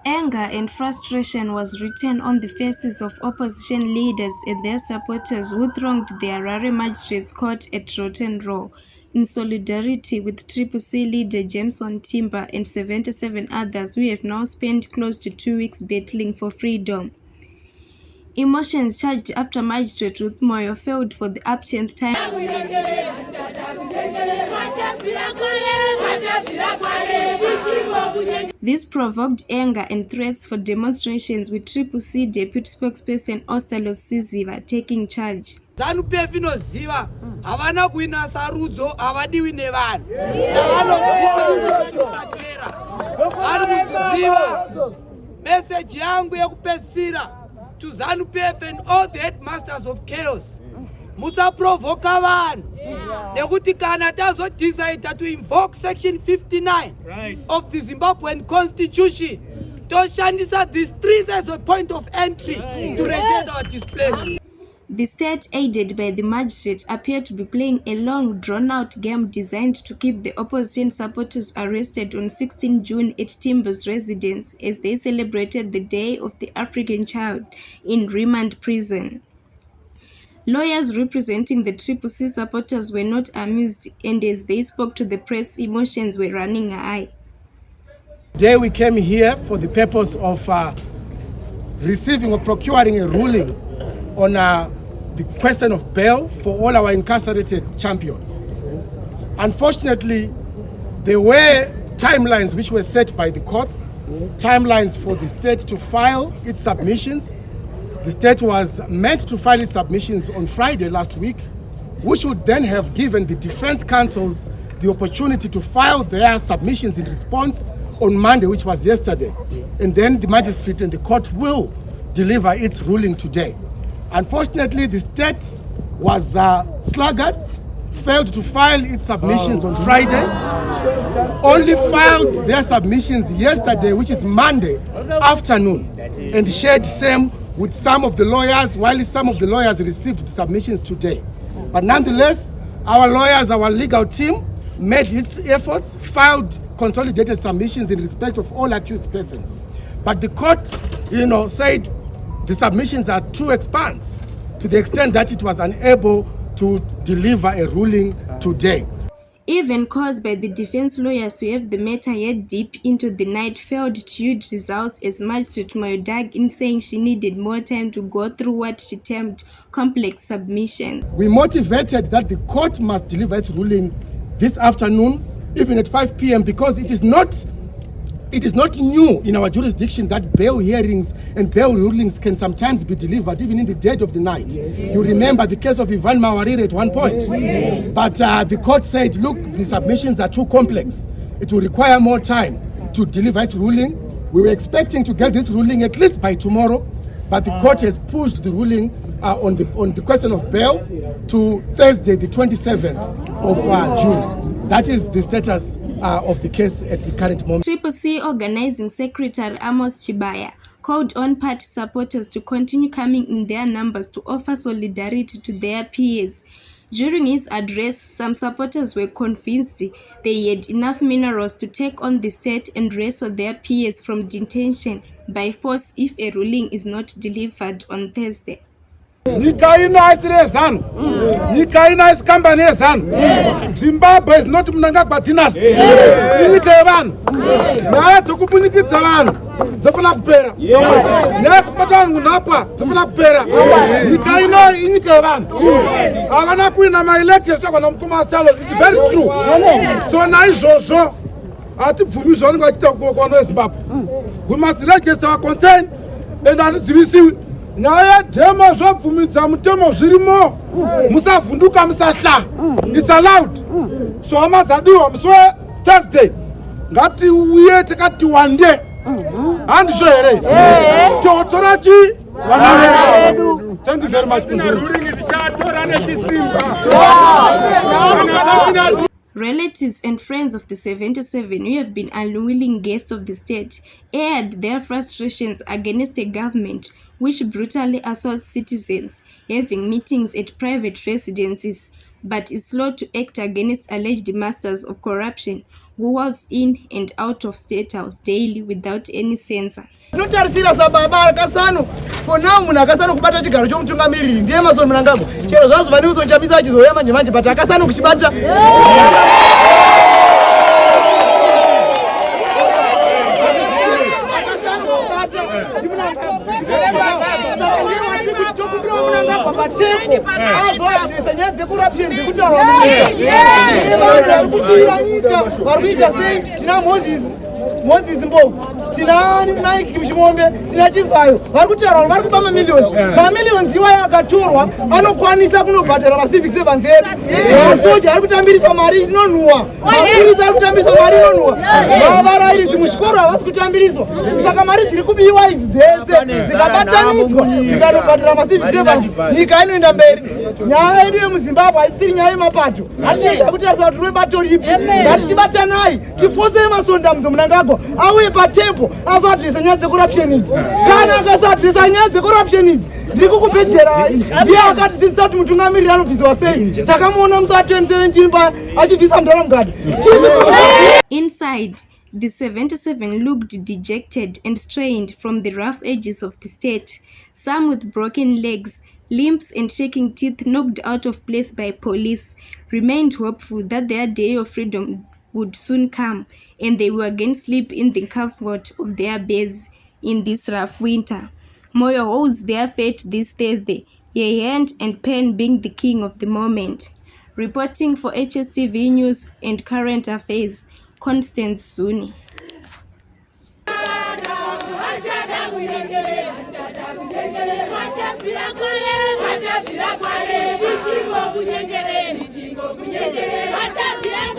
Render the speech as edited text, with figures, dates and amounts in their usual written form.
Anger and frustration was written on the faces of opposition leaders and their supporters who thronged the Harare Magistrates Court at Rotten Row in solidarity with CCC leader Jameson Timber and 77 others who have now spent close to 2 weeks battling for freedom. Emotions charged after Magistrate Ruth Moyo failed for the uptenth time. This provoked anger and threats for demonstrations, with CCC Deputy Spokesperson Ostalos Siziva taking charge. Zanu PF inoziva havana kuina sarudzo havadiwi nevanhu chavanoziva message yangu yekupedzisira to Zanu PF and all the headmasters of chaos. Musaprovoka vanhu nekuti kana tazodecide to invoke section 59 of the Zimbabwean constitution toshandisa these streets as a point of entry to reject our displacement. The state, aided by the magistrate, appeared to be playing a long, drawn-out game designed to keep the opposition supporters arrested on 16 June at Timber's residence as they celebrated the Day of the African Child in remand prison. Lawyers representing the CCC supporters were not amused, and as they spoke to the press, emotions were running high. Today we came here for the purpose of receiving or procuring a ruling on the question of bail for all our incarcerated champions. Unfortunately, there were timelines which were set by the courts, timelines for the state to file its submissions. The state was meant to file its submissions on Friday last week, which would then have given the defense counsels the opportunity to file their submissions in response on Monday, which was yesterday. And then the magistrate and the court will deliver its ruling today. Unfortunately, the state was sluggard, failed to file its submissions on Friday, only filed their submissions yesterday, which is Monday afternoon, and shared same with some of the lawyers, while some of the lawyers received the submissions today. But nonetheless, our lawyers, our legal team, made its efforts, filed consolidated submissions in respect of all accused persons. But the court, said the submissions are too expansive to the extent that it was unable to deliver a ruling today. Even caused by the defense lawyers to have the matter head deep into the night, failed to yield results as Magistrate Moyo dug in, saying she needed more time to go through what she termed complex submission. We motivated that the court must deliver its ruling this afternoon, even at 5 p.m., because it is not new in our jurisdiction that bail hearings and bail rulings can sometimes be delivered even in the dead of the night. Yes. You remember the case of Ivan Mawarire at one point. Yes. But the court said, look, the submissions are too complex. It will require more time to deliver its ruling. We were expecting to get this ruling at least by tomorrow, but the court has pushed the ruling on the question of bail to Thursday, the 27th of June. That is the status of the case at the current moment. CCC Organizing Secretary Amos Chivhayo called on party supporters to continue coming in their numbers to offer solidarity to their peers. During his address, some supporters were convinced they had enough minerals to take on the state and wrestle their peers from detention by force if a ruling is not delivered on Thursday. Nyika ino Zanu. Nyika ino company Zanu. Zimbabwe is not Mnangagwa dynasty. Nyika yevanhu. Nyaya dzekupunyikidza vanhu dzofana kupera. Nyaya dzekubata vanhu nhapwa dzofana kupera. Nyika ino inyika yevanhu. Havana kuina ma-elections tagwana mukoma stalo. It's very true. So naizvozvo hatibvumi zvavanenge vachiita kuwana weZimbabwe. We must register our concern and hatidzivisiwi. Nyaya dhema zvabvumidza mutemo zvirimo, musavhunduka musatya. It's allowed. So hama dzadiwa musi Thursday ngatiuye takati wande. Handizvo here? Totora chi vana vedu. Thank you very much. Relatives and friends of the 77 who have been unwilling guests of the state aired their frustrations against a government which brutally assaults citizens, having meetings at private residences, but is slow to act against alleged masters of corruption who waltz in and out of State House daily without any censor. Notarisira sababa Kasanu for now muna Kasanu kubata chigaro chomutungamiriri ndiye Mason Mnangagwa chero zvazo vane uzo Chamisa achizoya manje but Kasanu kuchibata Moses Mbovu, tina Nike Mshimombe, tina Chivhayo, varikutaura vari kupa millions iwa yakatorwa anokwanisa kunobhadhara macivic servants edu. Masoja ari kutambiriswa mari inonhuwa, mapurisa ari kutambiswa mari inonhuwa, vavarairidzi muzvikoro havasi kutambiriswa. Saka mari dziri kubiwa idzi dzese dzikabatanidzwa dzikanobhadhara macivic servants, nyika inoenda mberi. Nyaya yedu yemuZimbabwe haisiri nyaya yemapato. Hatichida kutarisa kuti rebato ripi. Ngatichibatanai tifose masondamzo Mnangagwa auye patempo azoadresa nyaya dzecorruption idzi. Kana akasadresa nyaya dzecorruption idzi ndiri kukupedzera ndiye akatidzidzisa kuti mutungamiriri anobviswa sei. Takamuona musi wa2017 pa achibvisa mudhara mukati. Inside, the 77 looked dejected and strained from the rough edges of the state, some with broken legs, limbs and shaking teeth knocked out of place by police, remained hopeful that their day of freedom would soon come and they would again sleep in the comfort of their beds in this rough winter. Moyo holds their fate this Thursday, a hand and pen being the king of the moment. Reporting for HSTV News and Current Affairs, Constance Zuni. What